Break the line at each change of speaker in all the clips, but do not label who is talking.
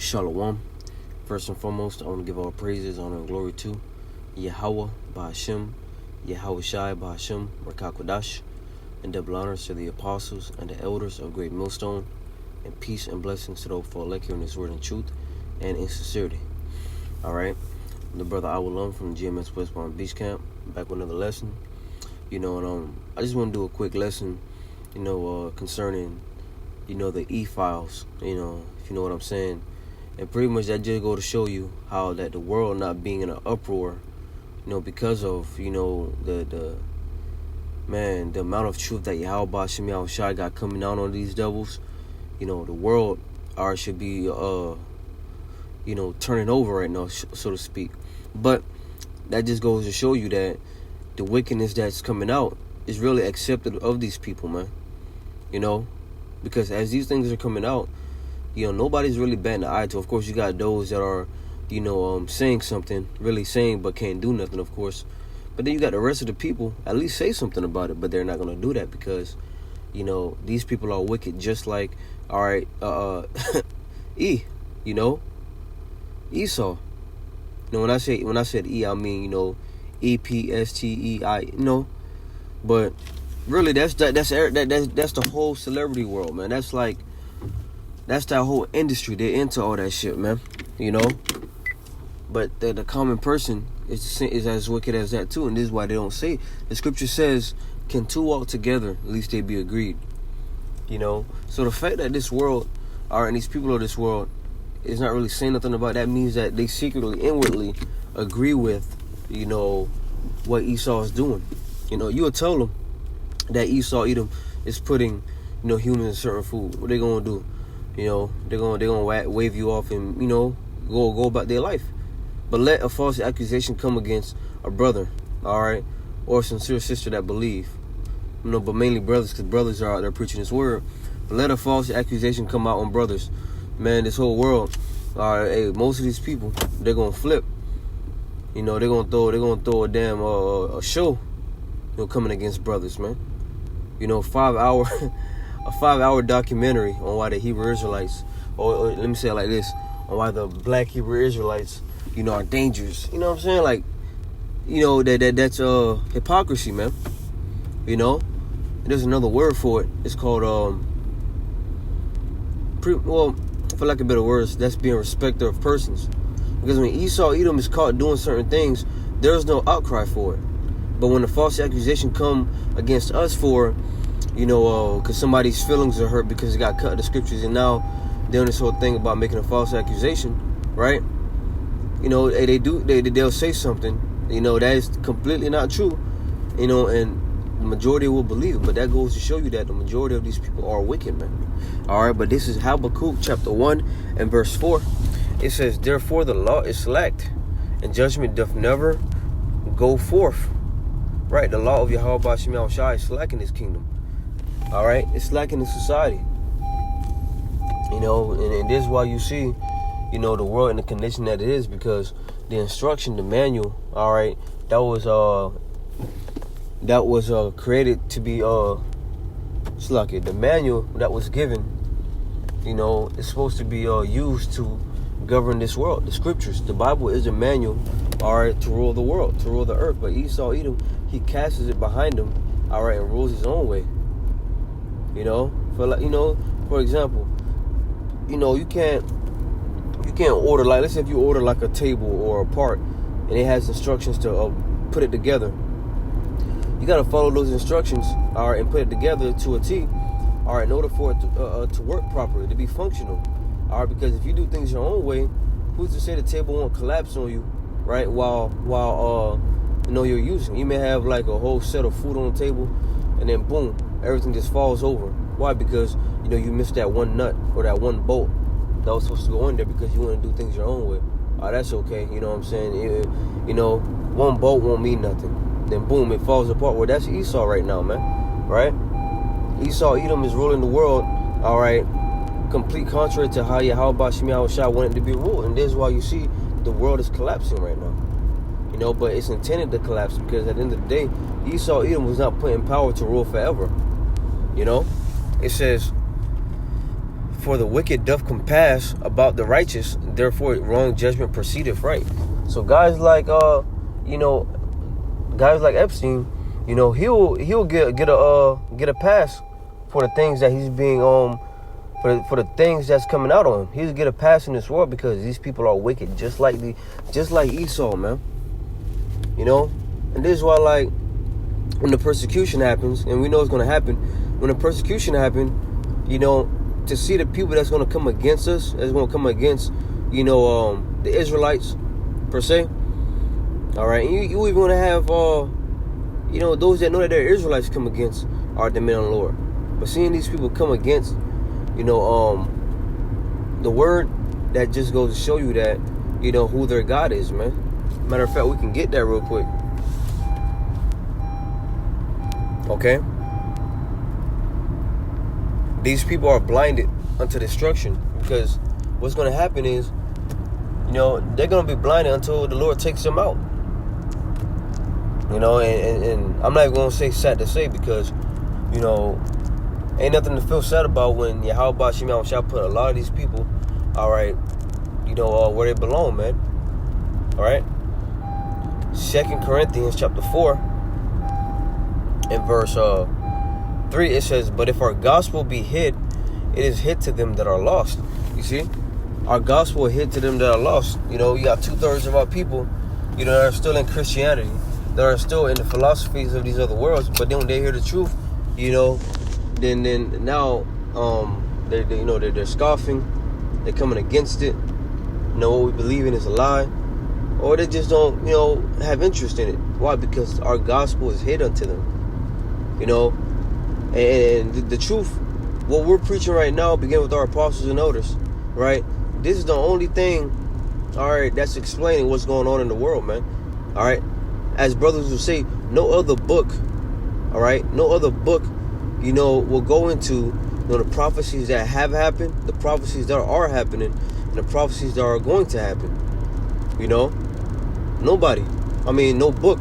Shalom. First and foremost, I want to give all praises, honor, and glory to Yahweh Ba'Hashem, Yahweh Shai Ba'Hashem, Rakakwadash, and double honors to the apostles and the elders of Great Millstone, and peace and blessings to those for elect here in this word and truth and in sincerity. Alright, the brother Awalam from the GMS West Palm Beach Camp, back with another lesson. I just want to do a quick lesson, concerning, the E-files, if you know what I'm saying. And pretty much that just go to show you how that the world not being in an uproar, because of, the amount of truth that Yahweh Ba'Hashem Yahweh Shai got coming out on these devils. The world should be, turning over right now, so to speak. But that just goes to show you that the wickedness that's coming out is really accepted of these people, man. Because as these things are coming out, nobody's really batting the eye to. Of course, you got those that are, saying something, really saying, but can't do nothing, of course. But then you got the rest of the people, at least say something about it, but they're not going to do that because, these people are wicked, just like, Esau. When I said E, I mean, EPSTEI, but really that's the whole celebrity world, man. That's that whole industry. They're into all that shit, man. But the common person is as wicked as that too, and this is why they don't say it. The scripture says, "Can two walk together? At least they be agreed." So the fact that this world, and these people of this world, is not really saying nothing about that means that they secretly, inwardly agree with, what Esau is doing. You'll tell them that Esau Edom is putting, humans in certain food. What they gonna do? They're gonna wave you off and go about their life. But let a false accusation come against a brother, or a sincere sister that believe, but mainly brothers, because brothers are out there preaching this word. But let a false accusation come out on brothers. Man, this whole world, most of these people, they're gonna flip. They're gonna throw a damn a show, coming against brothers, man. 5-hour a 5-hour documentary on why the Hebrew Israelites, or let me say it like this, on why the black Hebrew Israelites, are dangerous. You know what I'm saying? That's hypocrisy, man. There's another word for it. It's called for lack of better words, that's being respecter of persons. Because when Esau Edom is caught doing certain things, there's no outcry for it. But when the false accusation come against us for, because somebody's feelings are hurt because it got cut in the scriptures, and now they're doing this whole thing about making a false accusation, right? They'll say something, that is completely not true, and the majority will believe it. But that goes to show you that the majority of these people are wicked, man. All right, but this is Habakkuk chapter 1 and verse 4. It says, "Therefore the law is slacked, and judgment doth never go forth." Right, the law of Yahweh Ba'Hashem Yahweh Shai is slacking his kingdom. All right, it's slacking in society. And this is why you see, the world in the condition that it is, because the instruction, the manual, all right, that was created to be the manual that was given, is supposed to be used to govern this world. The scriptures, the Bible is a manual, all right, to rule the world, to rule the earth. But Esau Edom, he casts it behind him, all right, and rules his own way. For example, you can't order, like, let's say if you order like a table or a part, and it has instructions to put it together. You gotta follow those instructions, all right, and put it together to a T, all right, in order for it to work properly, to be functional, all right. Because if you do things your own way, who's to say the table won't collapse on you, right? While you're using. You may have like a whole set of food on the table, and then boom, everything just falls over. Why? Because you missed that one nut or that one bolt that was supposed to go in there because you want to do things your own way. That's okay. You know what I'm saying? One bolt won't mean nothing. Then boom, it falls apart. Well, that's Esau right now, man. Right? Esau Edom is ruling the world, all right, complete contrary to how Yahweh Ba'Hashem Yahweh Shai wanted to be ruled. And this is why you see the world is collapsing right now. But it's intended to collapse because at the end of the day, Esau Edom was not put in power to rule forever. It says, For the wicked doth compass about the righteous, therefore wrong judgment proceedeth right. So guys like guys like Epstein, he'll get a pass for the things that he's being for the things that's coming out on him. He'll get a pass in this world because these people are wicked, just like Esau, man. And this is why, like, when the persecution happens, and we know it's going to happen, when the persecution happens, to see the people that's going to come against us, that's going to come against, the Israelites, per se. All right, and you even want to have, those that know that they're Israelites come against are the men of the Lord. But seeing these people come against, the word, that just goes to show you that, who their God is, man. Matter of fact, we can get that real quick. Okay? These people are blinded unto destruction, because what's going to happen is, they're going to be blinded until the Lord takes them out. And I'm not even going to say sad to say, because, ain't nothing to feel sad about when Yahweh Shema shall put a lot of these people, all right, where they belong, man. All right? 2 Corinthians chapter 4 and verse 3, it says, but if our gospel be hid, it is hid to them that are lost. You see? Our gospel is hid to them that are lost. You got 2/3 of our people, that are still in Christianity, that are still in the philosophies of these other worlds, but then when they hear the truth, then now they're scoffing, they're coming against it. What we believe in is a lie, or they just don't have interest in it. Why? Because our gospel is hid unto them. And the truth, what we're preaching right now, begin with our apostles and elders, right? This is the only thing, all right, that's explaining what's going on in the world, man. All right, as brothers will say, no other book, all right, no other book, will go into the prophecies that have happened, the prophecies that are happening, and the prophecies that are going to happen. Nobody. No book.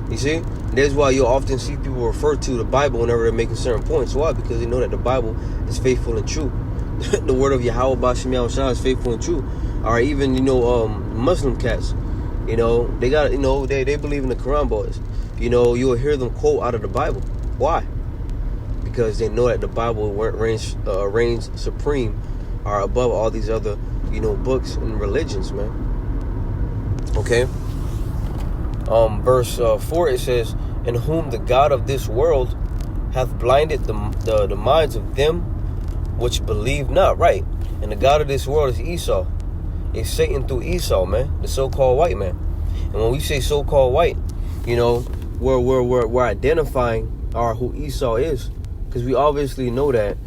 You see? That's why you'll often see people refer to the Bible whenever they're making certain points. Why? Because they know that the Bible is faithful and true. The word of Yahweh B'Shem Yahushua is faithful and true. All right, even Muslim cats, they got they believe in the Quran, boys. You'll hear them quote out of the Bible. Why? Because they know that the Bible reigns supreme, or above all these other books and religions, man. Okay. Verse 4, it says, in whom the God of this world hath blinded the minds of them which believe not right. And the God of this world is Esau. It's Satan through Esau, man, the so-called white man. And when we say so-called white, we're identifying who Esau is, because we obviously know that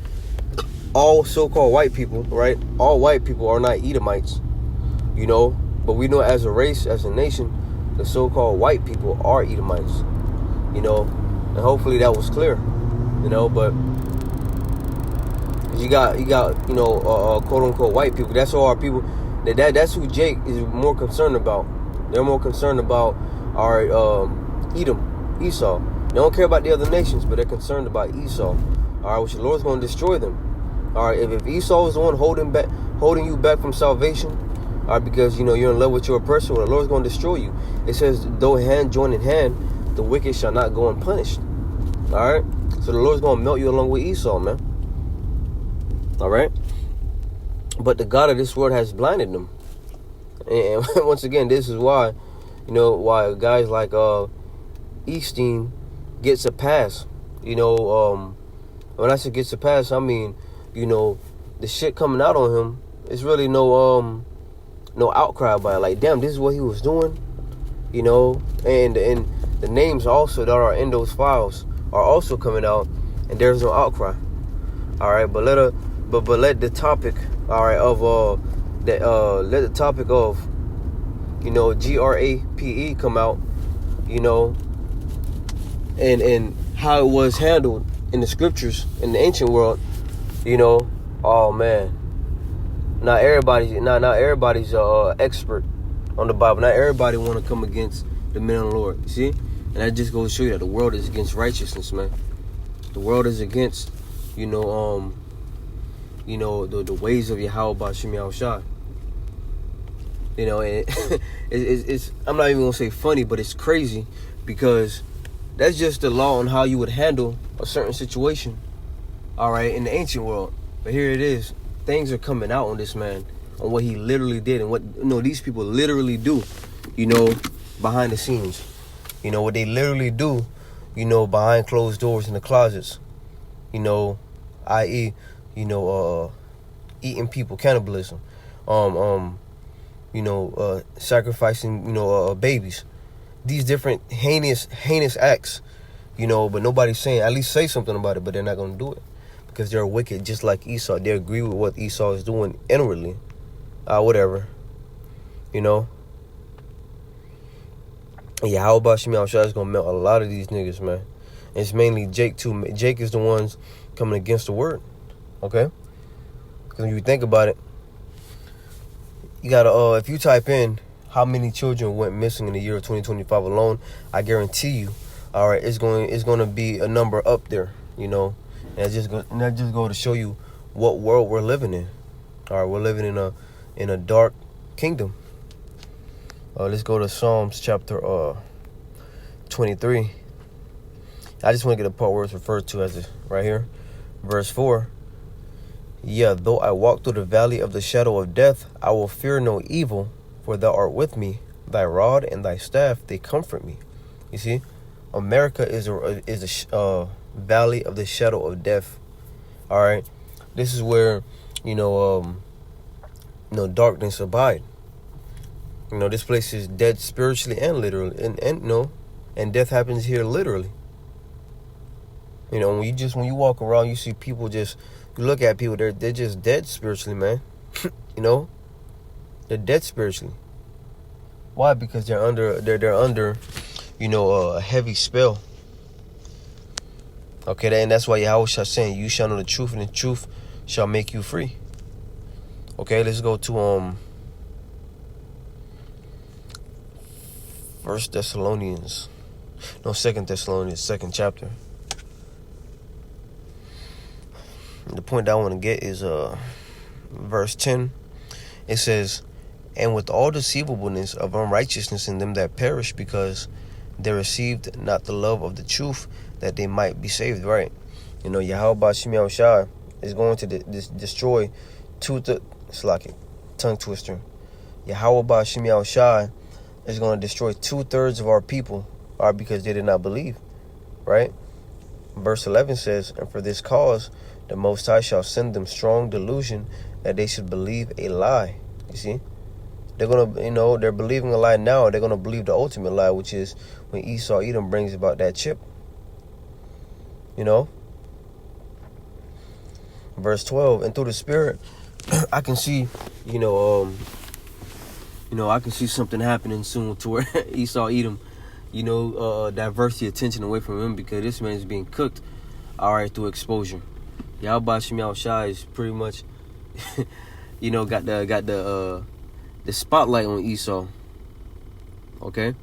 all so-called white people, right? All white people are not Edomites, but we know as a race, as a nation, the so-called white people are Edomites, and hopefully that was clear, but you got quote-unquote white people. That's all our people. That's who Jake is more concerned about. They're more concerned about our Edom, Esau. They don't care about the other nations, but they're concerned about Esau. All right, which the Lord's going to destroy them. All right, if Esau is the one holding you back from salvation, all right, because you're in love with your oppressor, well, the Lord's going to destroy you. It says, though hand join in hand, the wicked shall not go unpunished. All right, so the Lord's going to melt you along with Esau, man. All right, but the God of this world has blinded them. And once again, this is why, why guys like Epstein gets a pass. When I say gets a pass, I mean, the shit coming out on him, it's really no outcry about it. Like, damn, this is what he was doing, and the names also that are in those files are also coming out, and there's no outcry. All right, but let the topic, all right, of let the topic of GRAPE come out, and how it was handled in the scriptures in the ancient world. Oh man, not everybody's expert on the Bible. Not everybody want to come against the men of the Lord. You see, and that just goes to show you that the world is against righteousness, man. The world is against the ways of Yahweh Shem Yahushua. And it's I'm not even gonna say funny, but it's crazy because that's just the law on how you would handle a certain situation, all right, in the ancient world. But here it is. Things are coming out on this man, on what he literally did and what these people literally do, behind the scenes. What they literally do, behind closed doors in the closets, i.e., eating people, cannibalism, sacrificing, babies. These different heinous acts, but nobody's saying, at least say something about it, but they're not going to do it because they're wicked, just like Esau. They agree with what Esau is doing inwardly. Whatever, Yeah, how about Shem Yahushua is going to melt a lot of these niggas, man. And it's mainly Jake, too. Jake is the ones coming against the word, okay? Because when you think about it, you got to, if you type in how many children went missing in the year of 2025 alone, I guarantee you, all right, it's going to be a number up there, And that just go to show you what world we're living in. All right, we're living in a dark kingdom. Let's go to Psalms chapter 23. I just want to get a part where it's referred to as right here. Verse 4. Yeah, though I walk through the valley of the shadow of death, I will fear no evil, for thou art with me. Thy rod and thy staff, they comfort me. You see, America is a valley of the shadow of death. All right, this is where darkness abide. This place is dead spiritually and literally, and death happens here literally. When you walk around, you see people you look at people, they're just dead spiritually, man. They're dead spiritually. Why? Because they're under a heavy spell. Okay, and that's why Yahweh is saying, you shall know the truth, and the truth shall make you free. Okay, let's go to 2 Thessalonians, 2nd chapter. The point that I want to get is verse 10. It says, and with all deceivableness of unrighteousness in them that perish, because they received not the love of the truth, that they might be saved. Right? Yahweh Shem Yahushua is going to destroy tongue twister. Yahweh Shem Yahushua is going to destroy 2/3 of our people, because they did not believe. Right? Verse 11 says, and for this cause the Most High shall send them strong delusion, that they should believe a lie. You see, they're gonna, they're believing a lie now. They're gonna believe the ultimate lie, which is when Esau Edom brings about that chip. Verse 12, and through the Spirit, I can see, I can see something happening soon to where Esau Edom, divert the attention away from him, because this man is being cooked, all right, through exposure. Yahweh Shem Yahushua is pretty much, got the spotlight on Esau. Okay?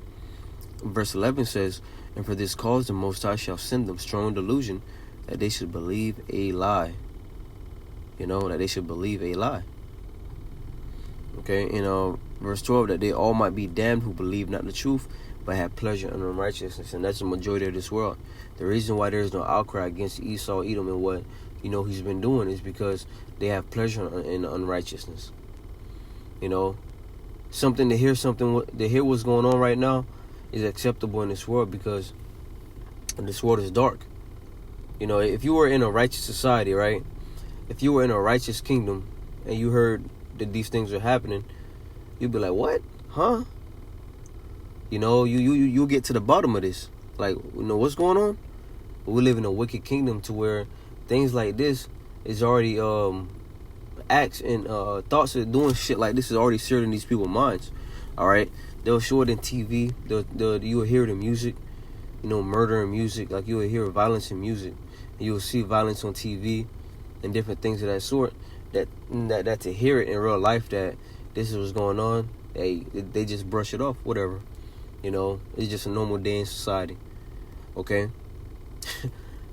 Verse 11 says, and for this cause the Most High shall send them strong delusion, that they should believe a lie. That they should believe a lie. Okay? In verse 12, that they all might be damned who believe not the truth, but have pleasure in unrighteousness. And that's the majority of this world. The reason why there is no outcry against Esau Edom and what he's been doing is because they have pleasure in unrighteousness. Something to hear what's going on right now is acceptable in this world, because this world is dark. If you were in a righteous society, right? If you were in a righteous kingdom and you heard that these things are happening, you'd be like, what? Huh? You'll get to the bottom of this. Like, what's going on? We live in a wicked kingdom to where things like this is already acts and thoughts of doing shit like this is already seared in these people's minds. All right, they'll show it in TV. You will hear it in music. Murder in music. Like, you will hear violence in music. You will see violence on TV and different things of that sort. That to hear it in real life, that this is what's going on, they just brush it off. Whatever. It's just a normal day in society. Okay.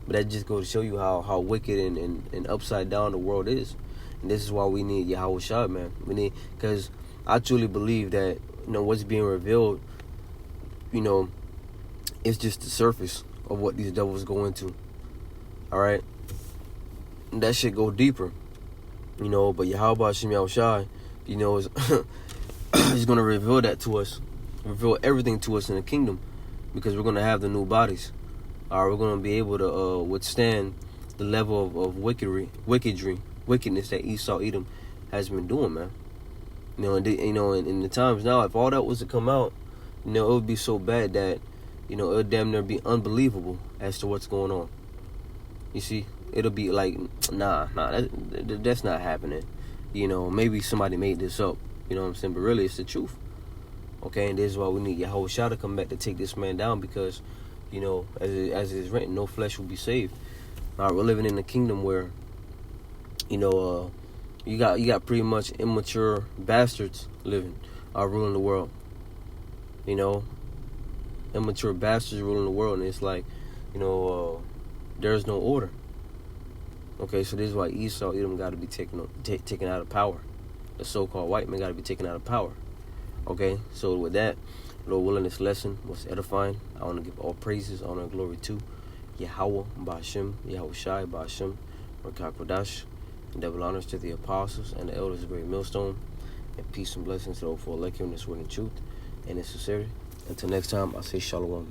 But that just goes to show you how wicked and upside down the world is. And this is why we need Yahweh Shai, man. We need, because I truly believe that, what's being revealed, it's just the surface of what these devils go into. All right? And that shit go deeper. But Yahweh Hashem Yahweh Shai, is he's going to reveal that to us. Reveal everything to us in the kingdom. Because we're going to have the new bodies. All right, we're going to be able to withstand the level of wickedness that Esau Edom has been doing, man. In the times now, if all that was to come out, it would be so bad that, it would damn near be unbelievable as to what's going on. You see, it'll be like, nah, that's not happening. Maybe somebody made this up. You know what I'm saying? But really, it's the truth. Okay, and this is why we need Yahweh Shai to come back to take this man down, because, as it is written, no flesh will be saved. All right, we're living in a kingdom where, you got pretty much immature bastards ruling the world. Immature bastards ruling the world, and it's like, there's no order. Okay, so this is why Esau Edom got to be taken out of power. The so-called white man got to be taken out of power. Okay, so with that, Lord willing, this lesson was edifying. I want to give all praises, honor, and glory to Yahweh Ba'ashem, Yahweh Shai Ba'ashem, Rakat Kodash, and double honors to the apostles and the elders of Great Millstone, and peace and blessings to those for elect in this word and truth and in sincerity. Until next time, I say shalom.